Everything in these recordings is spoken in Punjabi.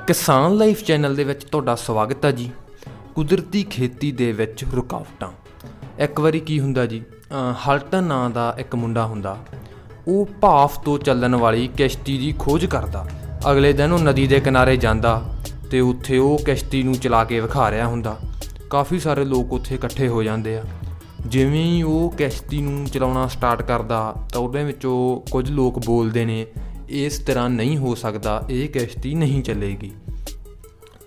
ਕਿਸਾਨ ਲਾਈਫ ਚੈਨਲ ਦੇ ਵਿੱਚ ਤੁਹਾਡਾ ਸਵਾਗਤ ਹੈ ਜੀ। ਕੁਦਰਤੀ ਖੇਤੀ ਦੇ ਵਿੱਚ ਰੁਕਾਵਟਾਂ। ਇੱਕ ਵਾਰੀ ਕੀ ਹੁੰਦਾ ਜੀ, ਹਲਟਨ ਨਾਂ ਦਾ ਇੱਕ ਮੁੰਡਾ ਹੁੰਦਾ, ਉਹ ਭਾਫ ਤੋਂ ਚੱਲਣ ਵਾਲੀ ਕਿਸ਼ਤੀ ਦੀ ਖੋਜ ਕਰਦਾ। ਅਗਲੇ ਦਿਨ ਉਹ ਨਦੀ ਦੇ ਕਿਨਾਰੇ ਜਾਂਦਾ ਅਤੇ ਉੱਥੇ ਉਹ ਕਿਸ਼ਤੀ ਨੂੰ ਚਲਾ ਕੇ ਵਿਖਾ ਰਿਹਾ ਹੁੰਦਾ। ਕਾਫੀ ਸਾਰੇ ਲੋਕ ਉੱਥੇ ਇਕੱਠੇ ਹੋ ਜਾਂਦੇ ਆ। ਜਿਵੇਂ ਹੀ ਉਹ ਕਿਸ਼ਤੀ ਨੂੰ ਚਲਾਉਣਾ ਸਟਾਰਟ ਕਰਦਾ ਤਾਂ ਉਹਦੇ ਵਿੱਚੋਂ ਕੁਝ ਲੋਕ ਬੋਲਦੇ ਨੇ, ਇਸ ਤਰ੍ਹਾਂ ਨਹੀਂ ਹੋ ਸਕਦਾ, ਇਹ ਕਿਸ਼ਤੀ ਨਹੀਂ ਚੱਲੇਗੀ।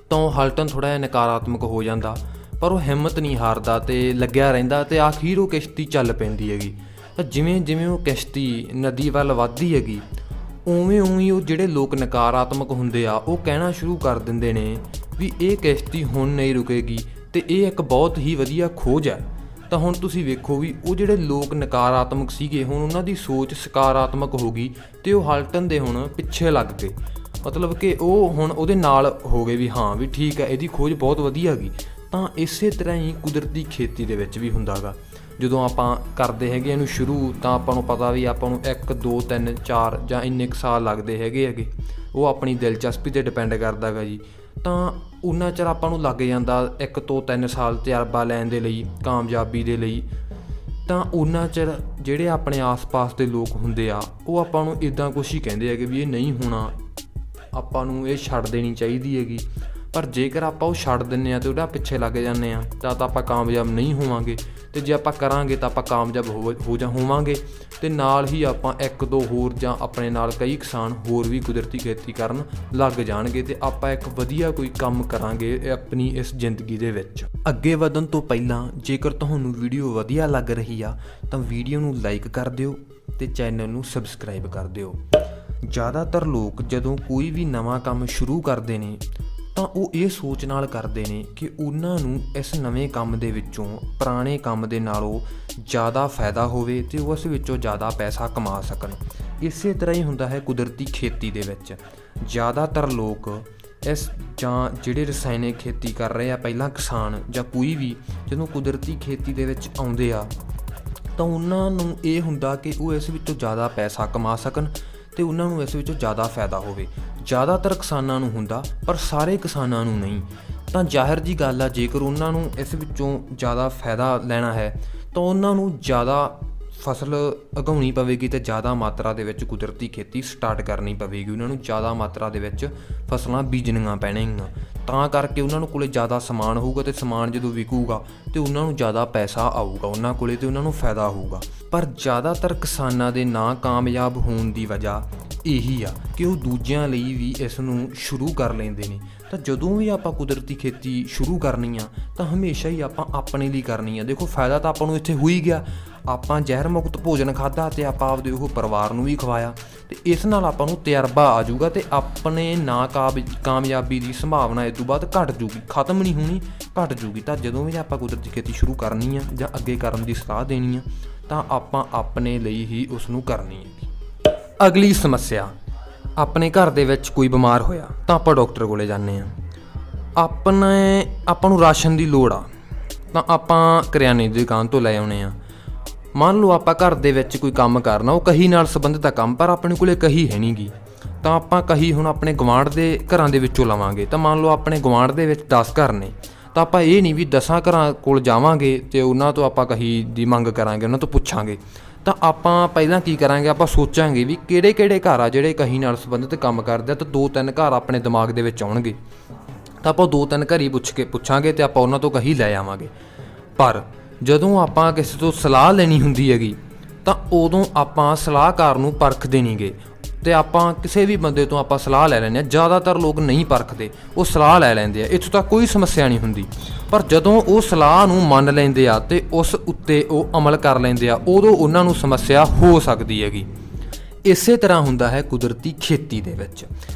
ਤਾਂ ਹਲਟਨ ਥੋੜ੍ਹਾ ਜਿਹਾ ਨਕਾਰਾਤਮਕ ਹੋ ਜਾਂਦਾ, ਪਰ ਉਹ ਹਿੰਮਤ ਨਹੀਂ ਹਾਰਦਾ ਅਤੇ ਲੱਗਿਆ ਰਹਿੰਦਾ ਅਤੇ ਆਖਿਰ ਉਹ ਕਿਸ਼ਤੀ ਚੱਲ ਪੈਂਦੀ ਹੈਗੀ। ਤਾਂ ਜਿਵੇਂ ਜਿਵੇਂ ਉਹ ਕਿਸ਼ਤੀ ਨਦੀ ਵੱਲ ਵੱਧਦੀ ਹੈਗੀ, ਉਵੇਂ ਉਵੇਂ ਉਹ ਜਿਹੜੇ ਲੋਕ ਨਕਾਰਾਤਮਕ ਹੁੰਦੇ ਆ ਉਹ ਕਹਿਣਾ ਸ਼ੁਰੂ ਕਰ ਦਿੰਦੇ ਨੇ ਵੀ ਇਹ ਕਿਸ਼ਤੀ ਹੁਣ ਨਹੀਂ ਰੁਕੇਗੀ ਅਤੇ ਇਹ ਇੱਕ ਬਹੁਤ ਹੀ ਵਧੀਆ ਖੋਜ ਹੈ। ਤਾਂ ਹੁਣ ਤੁਸੀਂ ਵੇਖੋ ਵੀ ਉਹ ਜਿਹੜੇ ਲੋਕ ਨਕਾਰਾਤਮਕ ਸੀਗੇ, ਹੁਣ ਉਹਨਾਂ ਦੀ ਸੋਚ ਸਕਾਰਾਤਮਕ ਹੋ ਗਈ ਅਤੇ ਉਹ ਹਲਟਨ ਦੇ ਹੁਣ ਪਿੱਛੇ ਲੱਗ ਗਏ। ਮਤਲਬ ਕਿ ਉਹ ਹੁਣ ਉਹਦੇ ਨਾਲ ਹੋ ਗਏ ਵੀ ਹਾਂ ਵੀ ਠੀਕ ਹੈ, ਇਹਦੀ ਖੋਜ ਬਹੁਤ ਵਧੀਆ ਹੈਗੀ। ਤਾਂ ਇਸੇ ਤਰ੍ਹਾਂ ਹੀ ਕੁਦਰਤੀ ਖੇਤੀ ਦੇ ਵਿੱਚ ਵੀ ਹੁੰਦਾ ਗਾ। ਜਦੋਂ ਆਪਾਂ ਕਰਦੇ ਹੈਗੇ ਇਹਨੂੰ ਸ਼ੁਰੂ, ਤਾਂ ਆਪਾਂ ਨੂੰ ਪਤਾ ਵੀ ਆਪਾਂ ਨੂੰ 1 2 3 4 ਜਾਂ ਇੰਨੇ ਕੁ ਸਾਲ ਲੱਗਦੇ ਹੈਗੇ। ਉਹ ਆਪਣੀ ਦਿਲਚਸਪੀ 'ਤੇ ਡਿਪੈਂਡ ਕਰਦਾ ਗਾ ਜੀ। ਤਾਂ ਉਨਾ ਚਿਰ ਆਪਾਂ ਨੂੰ ਲੱਗ ਜਾਂਦਾ 1 ਤੋਂ 3 ਸਾਲ ਤਜਰਬਾ ਲੈਣ ਦੇ ਲਈ, ਕਾਮਯਾਬੀ ਦੇ ਲਈ। ਤਾਂ ਉਨਾ ਚਿਰ ਜਿਹੜੇ ਆਪਣੇ ਆਸ-ਪਾਸ ਦੇ ਲੋਕ ਹੁੰਦੇ ਆ ਉਹ ਆਪਾਂ ਨੂੰ ਇੱਦਾਂ ਕੁਛ ਹੀ ਕਹਿੰਦੇ ਹੈਗੇ ਵੀ ਇਹ ਨਹੀਂ ਹੋਣਾ, ਆਪਾਂ ਨੂੰ ਇਹ ਛੱਡ ਦੇਣੀ ਚਾਹੀਦੀ ਹੈਗੀ। ਪਰ ਜੇਕਰ ਆਪਾਂ ਉਹ ਛੱਡ ਦਿੰਦੇ ਹਾਂ ਅਤੇ ਉਹਦਾ ਪਿੱਛੇ ਲੱਗ ਜਾਂਦੇ ਹਾਂ ਤਾਂ ਆਪਾਂ ਕਾਮਯਾਬ ਨਹੀਂ ਹੋਵਾਂਗੇ। ਅਤੇ ਜੇ ਆਪਾਂ ਕਰਾਂਗੇ ਤਾਂ ਆਪਾਂ ਕਾਮਯਾਬ ਹੋਵਾਂਗੇ। ਅਤੇ ਨਾਲ ਹੀ ਆਪਾਂ 1 2 ਹੋਰ ਜਾਂ ਆਪਣੇ ਨਾਲ ਕਈ ਕਿਸਾਨ ਹੋਰ ਵੀ ਕੁਦਰਤੀ ਖੇਤੀ ਕਰਨ ਲੱਗ ਜਾਣਗੇ ਅਤੇ ਆਪਾਂ ਇੱਕ ਵਧੀਆ ਕੋਈ ਕੰਮ ਕਰਾਂਗੇ ਆਪਣੀ ਇਸ ਜ਼ਿੰਦਗੀ ਦੇ ਵਿੱਚ। ਅੱਗੇ ਵਧਣ ਤੋਂ ਪਹਿਲਾਂ ਜੇਕਰ ਤੁਹਾਨੂੰ ਵੀਡੀਓ ਵਧੀਆ ਲੱਗ ਰਹੀ ਆ ਤਾਂ ਵੀਡੀਓ ਨੂੰ ਲਾਈਕ ਕਰ ਦਿਓ ਅਤੇ ਚੈਨਲ ਨੂੰ ਸਬਸਕ੍ਰਾਈਬ ਕਰ ਦਿਓ। ਜ਼ਿਆਦਾਤਰ ਲੋਕ ਜਦੋਂ ਕੋਈ ਵੀ ਨਵਾਂ ਕੰਮ ਸ਼ੁਰੂ ਕਰਦੇ ਨੇ ਤਾਂ ਉਹ ਇਹ ਸੋਚ ਨਾਲ ਕਰਦੇ ਨੇ ਕਿ ਉਹਨਾਂ ਨੂੰ ਇਸ ਨਵੇਂ ਕੰਮ ਦੇ ਵਿੱਚੋਂ ਪੁਰਾਣੇ ਕੰਮ ਦੇ ਨਾਲੋਂ ਜ਼ਿਆਦਾ ਫਾਇਦਾ ਹੋਵੇ ਅਤੇ ਉਹ ਉਸ ਵਿੱਚੋਂ ਜ਼ਿਆਦਾ ਪੈਸਾ ਕਮਾ ਸਕਣ। ਇਸੇ ਤਰ੍ਹਾਂ ਹੀ ਹੁੰਦਾ ਹੈ ਕੁਦਰਤੀ ਖੇਤੀ ਦੇ ਵਿੱਚ। ਜ਼ਿਆਦਾਤਰ ਲੋਕ ਜਾਂ ਜਿਹੜੇ ਰਸਾਇਣਿਕ ਖੇਤੀ ਕਰ ਰਹੇ ਆ ਪਹਿਲਾਂ ਕਿਸਾਨ ਜਾਂ ਕੋਈ ਵੀ, ਜਦੋਂ ਕੁਦਰਤੀ ਖੇਤੀ ਦੇ ਵਿੱਚ ਆਉਂਦੇ ਆ ਤਾਂ ਉਹਨਾਂ ਨੂੰ ਇਹ ਹੁੰਦਾ ਕਿ ਉਹ ਇਸ ਵਿੱਚੋਂ ਜ਼ਿਆਦਾ ਪੈਸਾ ਕਮਾ ਸਕਣ ਅਤੇ ਉਹਨਾਂ ਨੂੰ ਇਸ ਵਿੱਚੋਂ ਜ਼ਿਆਦਾ ਫਾਇਦਾ ਹੋਵੇ। ਜ਼ਿਆਦਾਤਰ ਕਿਸਾਨਾਂ ਨੂੰ ਹੁੰਦਾ, ਪਰ ਸਾਰੇ ਕਿਸਾਨਾਂ ਨੂੰ ਨਹੀਂ। ਤਾਂ ਜ਼ਾਹਿਰ ਜੀ ਗੱਲ ਆ, ਜੇਕਰ ਉਹਨਾਂ ਨੂੰ ਇਸ ਵਿੱਚੋਂ ਜ਼ਿਆਦਾ ਫਾਇਦਾ ਲੈਣਾ ਹੈ ਤਾਂ ਉਹਨਾਂ ਨੂੰ ਜ਼ਿਆਦਾ ਫਸਲ ਉਗਾਉਣੀ ਪਵੇਗੀ ਅਤੇ ਜ਼ਿਆਦਾ ਮਾਤਰਾ ਦੇ ਵਿੱਚ ਕੁਦਰਤੀ ਖੇਤੀ ਸਟਾਰਟ ਕਰਨੀ ਪਵੇਗੀ। ਉਹਨਾਂ ਨੂੰ ਜ਼ਿਆਦਾ ਮਾਤਰਾ ਦੇ ਵਿੱਚ ਫਸਲਾਂ ਬੀਜਣੀਆਂ ਪੈਣਗੀਆਂ। ਤਾਂ ਕਰਕੇ ਉਹਨਾਂ ਨੂੰ ਕੋਲ ਜ਼ਿਆਦਾ ਸਮਾਨ ਹੋਊਗਾ ਅਤੇ ਸਮਾਨ ਜਦੋਂ ਵਿਕੂਗਾ ਅਤੇ ਉਹਨਾਂ ਨੂੰ ਜ਼ਿਆਦਾ ਪੈਸਾ ਆਊਗਾ ਉਹਨਾਂ ਕੋਲ ਅਤੇ ਉਹਨਾਂ ਨੂੰ ਫਾਇਦਾ ਹੋਊਗਾ। ਪਰ ਜ਼ਿਆਦਾਤਰ ਕਿਸਾਨਾਂ ਦੇ ਨਾ ਕਾਮਯਾਬ ਹੋਣ ਦੀ ਵਜ੍ਹਾ ਇਹੀ ਆ ਕਿ ਉਹ ਦੂਜਿਆਂ ਲਈ ਵੀ ਇਸ ਨੂੰ ਸ਼ੁਰੂ ਕਰ ਲੈਂਦੇ ਨੇ। ਤਾਂ ਜਦੋਂ ਵੀ ਆਪਾਂ ਕੁਦਰਤੀ ਖੇਤੀ ਸ਼ੁਰੂ ਕਰਨੀ ਆ ਤਾਂ ਹਮੇਸ਼ਾ ਹੀ ਆਪਾਂ ਆਪਣੇ ਲਈ ਕਰਨੀ ਆ। ਦੇਖੋ, ਫਾਇਦਾ ਤਾਂ ਆਪਾਂ ਨੂੰ ਇੱਥੇ ਹੋ ਹੀ ਗਿਆ, ਆਪਾਂ ਜ਼ਹਿਰ ਮੁਕਤ ਭੋਜਨ ਖਾਧਾ ਅਤੇ ਆਪਾਂ ਆਪਦੇ ਉਹ ਪਰਿਵਾਰ ਨੂੰ ਵੀ ਖਵਾਇਆ ਅਤੇ ਇਸ ਨਾਲ ਆਪਾਂ ਨੂੰ ਤਜਰਬਾ ਆ ਜਾਊਗਾ ਅਤੇ ਆਪਣੇ ਕਾਮਯਾਬੀ ਦੀ ਸੰਭਾਵਨਾ ਇਸ ਤੋਂ ਬਾਅਦ ਘੱਟ ਜੂਗੀ, ਖਤਮ ਨਹੀਂ ਹੋਣੀ, ਘੱਟ ਜੂਗੀ। ਤਾਂ ਜਦੋਂ ਵੀ ਆਪਾਂ ਕੁਦਰਤੀ ਖੇਤੀ ਸ਼ੁਰੂ ਕਰਨੀ ਆ ਜਾਂ ਅੱਗੇ ਕਰਨ ਦੀ ਸਲਾਹ ਦੇਣੀ ਆ ਤਾਂ ਆਪਾਂ ਆਪਣੇ ਲਈ ਹੀ ਉਸ ਨੂੰ ਕਰਨੀ ਹੈ। ਅਗਲੀ ਸਮੱਸਿਆ, ਆਪਣੇ ਘਰ ਦੇ ਵਿੱਚ ਕੋਈ ਬਿਮਾਰ ਹੋਇਆ ਤਾਂ ਆਪਾਂ ਡਾਕਟਰ ਕੋਲ ਜਾਂਦੇ ਹਾਂ। ਆਪਾਂ ਨੂੰ ਰਾਸ਼ਨ ਦੀ ਲੋੜ ਆ ਤਾਂ ਆਪਾਂ ਕਰਿਆਨੇ ਦੀ ਦੁਕਾਨ ਤੋਂ ਲੈ ਆਉਂਦੇ ਹਾਂ। ਮੰਨ ਲਓ ਆਪਾਂ ਘਰ ਦੇ ਵਿੱਚ ਕੋਈ ਕੰਮ ਕਰਨਾ, ਉਹ ਕਹੀ ਨਾਲ ਸੰਬੰਧਿਤ ਆ ਕੰਮ, ਪਰ ਆਪਣੇ ਕੋਲ ਕਹੀ ਹੈ ਨਹੀਂ ਗੀ। ਤਾਂ ਆਪਾਂ ਕਹੀ ਹੁਣ ਆਪਣੇ ਗੁਆਂਢ ਦੇ ਘਰਾਂ ਦੇ ਵਿੱਚੋਂ ਲਵਾਂਗੇ। ਤਾਂ ਮੰਨ ਲਓ ਆਪਣੇ ਗੁਆਂਢ ਦੇ ਵਿੱਚ 10 ਘਰ ਨੇ, ਤਾਂ ਆਪਾਂ ਇਹ ਨਹੀਂ ਵੀ 10 ਘਰਾਂ ਕੋਲ ਜਾਵਾਂਗੇ ਅਤੇ ਉਹਨਾਂ ਤੋਂ ਆਪਾਂ ਕਹੀ ਦੀ ਮੰਗ ਕਰਾਂਗੇ, ਉਹਨਾਂ ਤੋਂ ਪੁੱਛਾਂਗੇ। ਤਾਂ ਆਪਾਂ ਪਹਿਲਾਂ ਕੀ ਕਰਾਂਗੇ, ਆਪਾਂ ਸੋਚਾਂਗੇ ਵੀ ਕਿਹੜੇ ਘਰ ਆ ਜਿਹੜੇ ਕਹੀ ਨਾਲ ਸੰਬੰਧਿਤ ਕੰਮ ਕਰਦੇ ਆ। ਤਾਂ 2 3 ਘਰ ਆਪਣੇ ਦਿਮਾਗ ਦੇ ਵਿੱਚ ਆਉਣਗੇ। ਤਾਂ ਆਪਾਂ 2 3 ਘਰ ਹੀ ਪੁੱਛਾਂਗੇ ਅਤੇ ਆਪਾਂ ਉਹਨਾਂ ਤੋਂ ਕਹੀ ਲੈ ਆਵਾਂਗੇ। ਪਰ ਜਦੋਂ ਆਪਾਂ ਕਿਸੇ ਤੋਂ ਸਲਾਹ ਲੈਣੀ ਹੁੰਦੀ ਹੈਗੀ ਤਾਂ ਉਦੋਂ ਆਪਾਂ ਸਲਾਹਕਾਰ ਨੂੰ ਪਰਖਦੇ ਨਹੀਂ ਗੇ ਅਤੇ ਆਪਾਂ ਕਿਸੇ ਵੀ ਬੰਦੇ ਤੋਂ ਆਪਾਂ ਸਲਾਹ ਲੈ ਲੈਂਦੇ ਹਾਂ। ਜ਼ਿਆਦਾਤਰ ਲੋਕ ਨਹੀਂ ਪਰਖਦੇ, ਉਹ ਸਲਾਹ ਲੈ ਲੈਂਦੇ ਆ, ਇੱਥੋਂ ਤੱਕ ਕੋਈ ਸਮੱਸਿਆ ਨਹੀਂ ਹੁੰਦੀ। ਪਰ ਜਦੋਂ ਉਹ ਸਲਾਹ ਨੂੰ ਮੰਨ ਲੈਂਦੇ ਆ ਅਤੇ ਉਸ ਉੱਤੇ ਉਹ ਅਮਲ ਕਰ ਲੈਂਦੇ ਆ, ਉਦੋਂ ਉਹਨਾਂ ਨੂੰ ਸਮੱਸਿਆ ਹੋ ਸਕਦੀ ਹੈਗੀ। ਇਸੇ ਤਰ੍ਹਾਂ ਹੁੰਦਾ ਹੈ ਕੁਦਰਤੀ ਖੇਤੀ ਦੇ ਵਿੱਚ।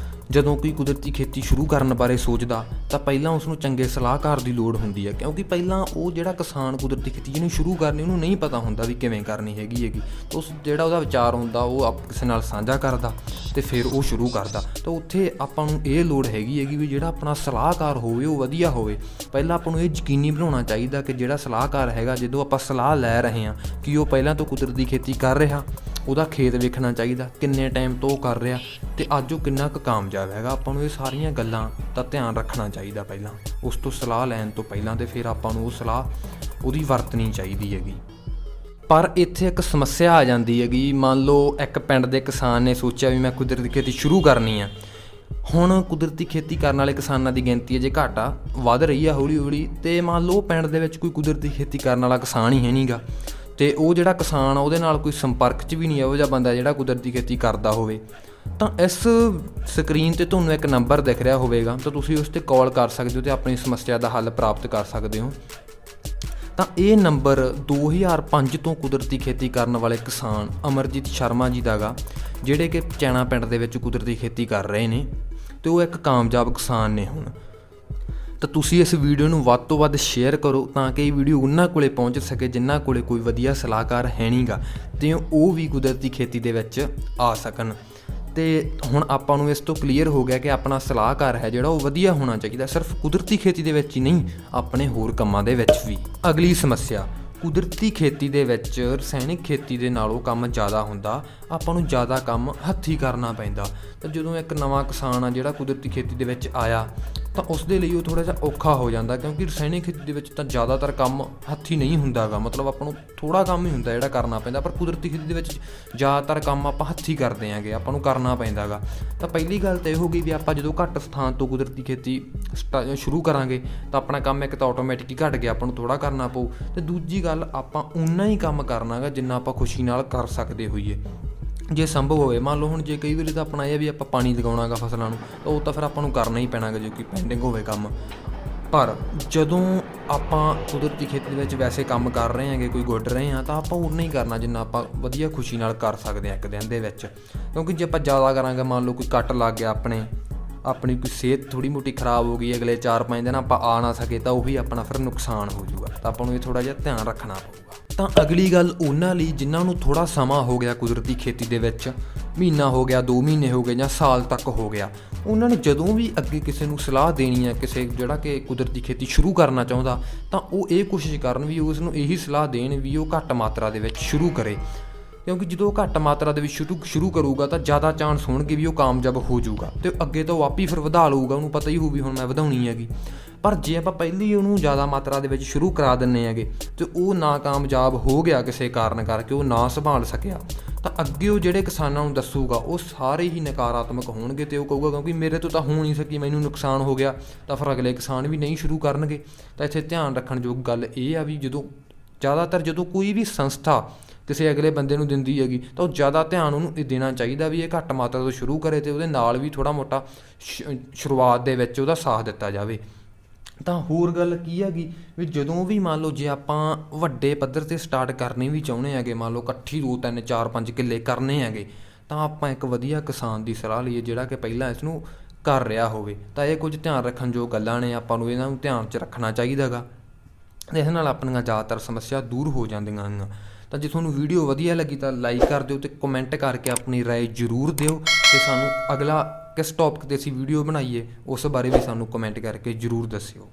ਜਦੋਂ ਕੋਈ ਕੁਦਰਤੀ ਖੇਤੀ ਸ਼ੁਰੂ ਕਰਨ ਬਾਰੇ ਸੋਚਦਾ ਤਾਂ ਪਹਿਲਾਂ ਉਸਨੂੰ ਚੰਗੇ ਸਲਾਹਕਾਰ ਦੀ ਲੋੜ ਹੁੰਦੀ ਹੈ, ਕਿਉਂਕਿ ਪਹਿਲਾਂ ਉਹ ਜਿਹੜਾ ਕਿਸਾਨ ਕੁਦਰਤੀ ਖੇਤੀ ਜਿਹਨੂੰ ਸ਼ੁਰੂ ਕਰਨੀ, ਉਹਨੂੰ ਨਹੀਂ ਪਤਾ ਹੁੰਦਾ ਵੀ ਕਿਵੇਂ ਕਰਨੀ ਹੈਗੀ। ਉਸ ਜਿਹੜਾ ਉਹਦਾ ਵਿਚਾਰ ਹੁੰਦਾ ਉਹ ਕਿਸੇ ਨਾਲ ਸਾਂਝਾ ਕਰਦਾ ਅਤੇ ਫਿਰ ਉਹ ਸ਼ੁਰੂ ਕਰਦਾ। ਤਾਂ ਉੱਥੇ ਆਪਾਂ ਨੂੰ ਇਹ ਲੋੜ ਹੈਗੀ ਵੀ ਜਿਹੜਾ ਆਪਣਾ ਸਲਾਹਕਾਰ ਹੋਵੇ ਉਹ ਵਧੀਆ ਹੋਵੇ। ਪਹਿਲਾਂ ਆਪਾਂ ਨੂੰ ਇਹ ਯਕੀਨੀ ਬਣਾਉਣਾ ਚਾਹੀਦਾ ਕਿ ਜਿਹੜਾ ਸਲਾਹਕਾਰ ਹੈਗਾ, ਜਦੋਂ ਆਪਾਂ ਸਲਾਹ ਲੈ ਰਹੇ ਹਾਂ, ਕਿ ਉਹ ਪਹਿਲਾਂ ਤੋਂ ਕੁਦਰਤੀ ਖੇਤੀ ਕਰ ਰਿਹਾ ਉਹਦਾ ਖੇਤ ਵੇਖਣਾ ਚਾਹੀਦਾ, ਕਿੰਨੇ ਟਾਈਮ ਤੋਂ ਉਹ ਕਰ ਰਿਹਾ ਅਤੇ ਅੱਜ ਉਹ ਕਿੰਨਾ ਕੁ ਕਾਮਯਾਬ ਹੈਗਾ। ਆਪਾਂ ਨੂੰ ਇਹ ਸਾਰੀਆਂ ਗੱਲਾਂ ਦਾ ਧਿਆਨ ਰੱਖਣਾ ਚਾਹੀਦਾ ਪਹਿਲਾਂ, ਉਸ ਤੋਂ ਸਲਾਹ ਲੈਣ ਤੋਂ ਪਹਿਲਾਂ, ਅਤੇ ਫਿਰ ਆਪਾਂ ਨੂੰ ਉਹ ਸਲਾਹ ਉਹਦੀ ਵਰਤਣੀ ਚਾਹੀਦੀ ਹੈਗੀ। ਪਰ ਇੱਥੇ ਇੱਕ ਸਮੱਸਿਆ ਆ ਜਾਂਦੀ ਹੈਗੀ। ਮੰਨ ਲਓ ਇੱਕ ਪਿੰਡ ਦੇ ਕਿਸਾਨ ਨੇ ਸੋਚਿਆ ਵੀ ਮੈਂ ਕੁਦਰਤੀ ਖੇਤੀ ਸ਼ੁਰੂ ਕਰਨੀ ਆ। ਹੁਣ ਕੁਦਰਤੀ ਖੇਤੀ ਕਰਨ ਵਾਲੇ ਕਿਸਾਨਾਂ ਦੀ ਗਿਣਤੀ ਅਜੇ ਘੱਟ ਆ, ਵੱਧ ਰਹੀ ਆ ਹੌਲੀ ਹੌਲੀ, ਅਤੇ ਮੰਨ ਲਓ ਪਿੰਡ ਦੇ ਵਿੱਚ ਕੋਈ ਕੁਦਰਤੀ ਖੇਤੀ ਕਰਨ ਵਾਲਾ ਕਿਸਾਨ ਹੀ ਹੈ ਨਹੀਂ ਗਾ, ਅਤੇ ਉਹ ਜਿਹੜਾ ਕਿਸਾਨ ਆ ਉਹਦੇ ਨਾਲ ਕੋਈ ਸੰਪਰਕ 'ਚ ਵੀ ਨਹੀਂ ਇਹੋ ਜਿਹਾ ਬੰਦਾ ਜਿਹੜਾ ਕੁਦਰਤੀ ਖੇਤੀ ਕਰਦਾ ਹੋਵੇ। ਤਾਂ ਇਸ ਸਕਰੀਨ 'ਤੇ ਤੁਹਾਨੂੰ ਇੱਕ ਨੰਬਰ ਦਿਖ ਰਿਹਾ ਹੋਵੇਗਾ, ਤਾਂ ਤੁਸੀਂ ਉਸ 'ਤੇ ਕਾਲ ਕਰ ਸਕਦੇ ਹੋ ਅਤੇ ਆਪਣੀ ਸਮੱਸਿਆ ਦਾ ਹੱਲ ਪ੍ਰਾਪਤ ਕਰ ਸਕਦੇ ਹੋ। ਤਾਂ ਇਹ ਨੰਬਰ 2005 ਤੋਂ ਕੁਦਰਤੀ ਖੇਤੀ ਕਰਨ ਵਾਲੇ ਕਿਸਾਨ ਅਮਰਜੀਤ ਸ਼ਰਮਾ ਜੀ ਦਾ ਗਾ, ਜਿਹੜੇ ਕਿ ਚੈਣਾ ਪਿੰਡ ਦੇ ਵਿੱਚ ਕੁਦਰਤੀ ਖੇਤੀ ਕਰ ਰਹੇ ਨੇ, ਅਤੇ ਉਹ ਇੱਕ ਕਾਮਯਾਬ ਕਿਸਾਨ ਨੇ ਹੁਣ। ਤਾਂ ਤੁਸੀਂ ਇਸ ਵੀਡੀਓ ਨੂੰ ਵੱਧ ਤੋਂ ਵੱਧ ਸ਼ੇਅਰ ਕਰੋ ਤਾਂ ਕਿ ਇਹ ਵੀਡੀਓ ਉਹਨਾਂ ਕੋਲੇ ਪਹੁੰਚ ਸਕੇ ਜਿਨ੍ਹਾਂ ਕੋਲੇ ਕੋਈ ਵਧੀਆ ਸਲਾਹਕਾਰ ਹੈ ਨਹੀਂ ਗਾ, ਅਤੇ ਉਹ ਵੀ ਕੁਦਰਤੀ ਖੇਤੀ ਦੇ ਵਿੱਚ ਆ ਸਕਣ। ਅਤੇ ਹੁਣ ਆਪਾਂ ਨੂੰ ਇਸ ਤੋਂ ਕਲੀਅਰ ਹੋ ਗਿਆ ਕਿ ਆਪਣਾ ਸਲਾਹਕਾਰ ਹੈ ਜਿਹੜਾ ਉਹ ਵਧੀਆ ਹੋਣਾ ਚਾਹੀਦਾ, ਸਿਰਫ ਕੁਦਰਤੀ ਖੇਤੀ ਦੇ ਵਿੱਚ ਹੀ ਨਹੀਂ, ਆਪਣੇ ਹੋਰ ਕੰਮਾਂ ਦੇ ਵਿੱਚ ਵੀ। ਅਗਲੀ ਸਮੱਸਿਆ, ਕੁਦਰਤੀ ਖੇਤੀ ਦੇ ਵਿੱਚ ਰਸਾਇਣਿਕ ਖੇਤੀ ਦੇ ਨਾਲੋਂ ਕੰਮ ਜ਼ਿਆਦਾ ਹੁੰਦਾ, ਆਪਾਂ ਨੂੰ ਜ਼ਿਆਦਾ ਕੰਮ ਹੱਥੀਂ ਕਰਨਾ ਪੈਂਦਾ। ਤਾਂ ਜਦੋਂ ਇੱਕ ਨਵਾਂ ਕਿਸਾਨ ਆ ਜਿਹੜਾ ਕੁਦਰਤੀ ਖੇਤੀ ਦੇ ਵਿੱਚ ਆਇਆ, ਤਾਂ ਉਸ ਦੇ ਲਈ ਉਹ ਥੋੜ੍ਹਾ ਜਿਹਾ ਔਖਾ ਹੋ ਜਾਂਦਾ, ਕਿਉਂਕਿ ਰਸਾਇਣਿਕ ਖੇਤੀ ਦੇ ਵਿੱਚ ਤਾਂ ਜ਼ਿਆਦਾਤਰ ਕੰਮ ਹੱਥੀਂ ਨਹੀਂ ਹੁੰਦਾ ਗਾ, ਮਤਲਬ ਆਪਾਂ ਨੂੰ ਥੋੜ੍ਹਾ ਕੰਮ ਹੀ ਹੁੰਦਾ ਜਿਹੜਾ ਕਰਨਾ ਪੈਂਦਾ। ਪਰ ਕੁਦਰਤੀ ਖੇਤੀ ਦੇ ਵਿੱਚ ਜ਼ਿਆਦਾਤਰ ਕੰਮ ਆਪਾਂ ਹੱਥੀਂ ਕਰਦੇ ਆਂਗੇ, ਆਪਾਂ ਨੂੰ ਕਰਨਾ ਪੈਂਦਾ ਗਾ। ਤਾਂ ਪਹਿਲੀ ਗੱਲ ਤਾਂ ਇਹ ਹੋ ਗਈ ਵੀ ਆਪਾਂ ਜਦੋਂ ਘੱਟ ਸਥਾਨ ਤੋਂ ਕੁਦਰਤੀ ਖੇਤੀ ਸ਼ੁਰੂ ਕਰਾਂਗੇ ਤਾਂ ਆਪਣਾ ਕੰਮ ਇੱਕ ਤਾਂ ਆਟੋਮੈਟਿਕ ਹੀ ਘੱਟ ਗਿਆ, ਆਪਾਂ ਨੂੰ ਥੋੜ੍ਹਾ ਕਰਨਾ ਪਊ। ਅਤੇ ਦੂਜੀ ਗੱਲ, ਆਪਾਂ ਓਨਾ ਹੀ ਕੰਮ ਕਰਨਾ ਗਾ ਜਿੰਨਾ ਆਪਾਂ ਖੁਸ਼ੀ ਨਾਲ ਕਰ ਸਕਦੇ ਹੋਈਏ, ਜੇ ਸੰਭਵ ਹੋਵੇ। ਮੰਨ ਲਓ ਹੁਣ ਜੇ ਕਈ ਵੇਲੇ ਤਾਂ ਆਪਣਾ ਇਹ ਵੀ ਆਪਾਂ ਪਾਣੀ ਲਗਾਉਣਾ ਗਾ ਫਸਲਾਂ ਨੂੰ, ਤਾਂ ਉਹ ਤਾਂ ਫਿਰ ਆਪਾਂ ਨੂੰ ਕਰਨਾ ਹੀ ਪੈਣਾ ਗਾ ਜੋ ਕਿ ਪੈਂਡਿੰਗ ਹੋਵੇ ਕੰਮ। ਪਰ ਜਦੋਂ ਆਪਾਂ ਕੁਦਰਤੀ ਖੇਤੀ ਦੇ ਵਿੱਚ ਵੈਸੇ ਕੰਮ ਕਰ ਰਹੇ ਹੈਗੇ, ਕੋਈ ਗੁੱਡ ਰਹੇ ਹਾਂ, ਤਾਂ ਆਪਾਂ ਉਨਾ ਹੀ ਕਰਨਾ ਜਿੰਨਾ ਆਪਾਂ ਵਧੀਆ ਖੁਸ਼ੀ ਨਾਲ ਕਰ ਸਕਦੇ ਹਾਂ ਇੱਕ ਦਿਨ ਦੇ ਵਿੱਚ। ਕਿਉਂਕਿ ਜੇ ਆਪਾਂ ਜ਼ਿਆਦਾ ਕਰਾਂਗੇ, ਮੰਨ ਲਓ ਕੋਈ ਕੱਟ ਲੱਗ ਗਿਆ ਆਪਣੀ ਕੋਈ ਸਿਹਤ ਥੋੜ੍ਹੀ ਮੋਟੀ ਖਰਾਬ ਹੋ ਗਈ, ਅਗਲੇ 4-5 ਦਿਨ ਆਪਾਂ ਆ ਨਾ ਸਕੇ, ਤਾਂ ਉਹੀ ਆਪਣਾ ਫਿਰ ਨੁਕਸਾਨ ਹੋ ਜਾਊਗਾ। ਤਾਂ ਆਪਾਂ ਨੂੰ ਇਹ ਥੋੜ੍ਹਾ ਜਿਹਾ ਧਿਆਨ ਰੱਖਣਾ ਪਊਗਾ। ਤਾਂ ਅਗਲੀ ਗੱਲ ਉਹਨਾਂ ਲਈ ਜਿਨ੍ਹਾਂ ਨੂੰ ਥੋੜ੍ਹਾ ਸਮਾਂ ਹੋ ਗਿਆ ਕੁਦਰਤੀ ਖੇਤੀ ਦੇ ਵਿੱਚ, ਮਹੀਨਾ ਹੋ ਗਿਆ, 2 ਮਹੀਨੇ ਹੋ ਗਏ ਜਾਂ ਸਾਲ ਤੱਕ ਹੋ ਗਿਆ, ਉਹਨਾਂ ਨੇ ਜਦੋਂ ਵੀ ਅੱਗੇ ਕਿਸੇ ਨੂੰ ਸਲਾਹ ਦੇਣੀ ਹੈ, ਕਿਸੇ ਜਿਹੜਾ ਕਿ ਕੁਦਰਤੀ ਖੇਤੀ ਸ਼ੁਰੂ ਕਰਨਾ ਚਾਹੁੰਦਾ, ਤਾਂ ਉਹ ਇਹ ਕੋਸ਼ਿਸ਼ ਕਰਨ ਵੀ ਉਸ ਨੂੰ ਇਹੀ ਸਲਾਹ ਦੇਣ ਵੀ ਉਹ ਘੱਟ ਮਾਤਰਾ ਦੇ ਵਿੱਚ ਸ਼ੁਰੂ ਕਰੇ। ਕਿਉਂਕਿ ਜਦੋਂ ਉਹ ਘੱਟ ਮਾਤਰਾ ਦੇ ਵਿੱਚ ਸ਼ੁਰੂ ਕਰੂਗਾ ਤਾਂ ਜ਼ਿਆਦਾ ਚਾਂਸ ਹੋਣਗੇ ਵੀ ਉਹ ਕਾਮਯਾਬ ਹੋ ਜਾਊਗਾ, ਅਤੇ ਅੱਗੇ ਤੋਂ ਆਪ ਹੀ ਫਿਰ ਵਧਾ ਲਊਗਾ, ਉਹਨੂੰ ਪਤਾ ਹੀ ਹੋਊ ਵੀ ਹੁਣ ਮੈਂ ਵਧਾਉਣੀ ਹੈਗੀ। ਪਰ ਜੇ ਆਪਾਂ ਪਹਿਲਾਂ ਹੀ ਉਹਨੂੰ ਜ਼ਿਆਦਾ ਮਾਤਰਾ ਦੇ ਵਿੱਚ ਸ਼ੁਰੂ ਕਰਾ ਦਿੰਦੇ ਹੈਗੇ ਅਤੇ ਉਹ ਨਾ ਕਾਮਯਾਬ ਹੋ ਗਿਆ ਕਿਸੇ ਕਾਰਨ ਕਰਕੇ, ਉਹ ਨਾ ਸੰਭਾਲ ਸਕਿਆ, ਤਾਂ ਅੱਗੇ ਉਹ ਜਿਹੜੇ ਕਿਸਾਨਾਂ ਨੂੰ ਦੱਸੂਗਾ ਉਹ ਸਾਰੇ ਹੀ ਨਕਾਰਾਤਮਕ ਹੋਣਗੇ, ਅਤੇ ਉਹ ਕਹੂਗਾ ਕਿਉਂਕਿ ਮੇਰੇ ਤੋਂ ਤਾਂ ਹੋ ਨਹੀਂ ਸਕੀ, ਮੈਨੂੰ ਨੁਕਸਾਨ ਹੋ ਗਿਆ, ਤਾਂ ਫਿਰ ਅਗਲੇ ਕਿਸਾਨ ਵੀ ਨਹੀਂ ਸ਼ੁਰੂ ਕਰਨਗੇ। ਤਾਂ ਇੱਥੇ ਧਿਆਨ ਰੱਖਣ ਯੋਗ ਗੱਲ ਇਹ ਆ ਵੀ ਜਦੋਂ ਕੋਈ ਵੀ ਸੰਸਥਾ ਕਿਸੇ ਅਗਲੇ ਬੰਦੇ ਨੂੰ ਦਿੰਦੀ ਹੈਗੀ, ਤਾਂ ਉਹ ਜ਼ਿਆਦਾ ਧਿਆਨ ਉਹਨੂੰ ਇਹ ਦੇਣਾ ਚਾਹੀਦਾ ਵੀ ਇਹ ਘੱਟ ਮਾਤਰਾ ਤੋਂ ਸ਼ੁਰੂ ਕਰੇ, ਅਤੇ ਉਹਦੇ ਨਾਲ ਵੀ ਥੋੜ੍ਹਾ ਮੋਟਾ ਸ਼ੁਰੂਆਤ ਦੇ ਵਿੱਚ ਉਹਦਾ ਸਾਥ ਦਿੱਤਾ ਜਾਵੇ। ਤਾਂ ਹੋਰ ਗੱਲ ਕੀ ਹੈਗੀ ਵੀ ਜਦੋਂ ਵੀ ਮੰਨ ਲਓ ਜੇ ਆਪਾਂ ਵੱਡੇ ਪੱਧਰ 'ਤੇ ਸਟਾਰਟ ਕਰਨੀ ਵੀ ਚਾਹੁੰਦੇ ਹੈਗੇ, ਮੰਨ ਲਓ ਇਕੱਠੀ 2, 3, 4, 5 ਕਿੱਲੇ ਕਰਨੇ ਹੈਗੇ, ਤਾਂ ਆਪਾਂ ਇੱਕ ਵਧੀਆ ਕਿਸਾਨ ਦੀ ਸਲਾਹ ਲਈਏ ਜਿਹੜਾ ਕਿ ਪਹਿਲਾਂ ਇਸ ਨੂੰ ਕਰ ਰਿਹਾ ਹੋਵੇ। ਤਾਂ ਇਹ ਕੁਝ ਧਿਆਨ ਰੱਖਣ ਯੋਗ ਗੱਲਾਂ ਨੇ, ਆਪਾਂ ਨੂੰ ਇਹਨਾਂ ਨੂੰ ਧਿਆਨ 'ਚ ਰੱਖਣਾ ਚਾਹੀਦਾ ਗਾ, ਇਸ ਨਾਲ ਆਪਣੀਆਂ ਜ਼ਿਆਦਾਤਰ ਸਮੱਸਿਆ ਦੂਰ ਹੋ ਜਾਂਦੀਆਂ ਹਨ। ਤਾਂ ਜੇ ਤੁਹਾਨੂੰ ਵੀਡੀਓ ਵਧੀਆ ਲੱਗੀ ਤਾਂ ਲਾਈਕ ਕਰ ਦਿਓ, ਅਤੇ ਕਮੈਂਟ ਕਰਕੇ ਆਪਣੀ ਰਾਏ ਜ਼ਰੂਰ ਦਿਓ, ਅਤੇ ਸਾਨੂੰ ਅਗਲਾ ਕਿਸ ਟੌਪਿਕ 'ਤੇ ਅਸੀਂ ਵੀਡੀਓ ਬਣਾਈਏ ਉਸ ਬਾਰੇ ਵੀ ਸਾਨੂੰ ਕਮੈਂਟ ਕਰਕੇ ਜ਼ਰੂਰ ਦੱਸਿਓ।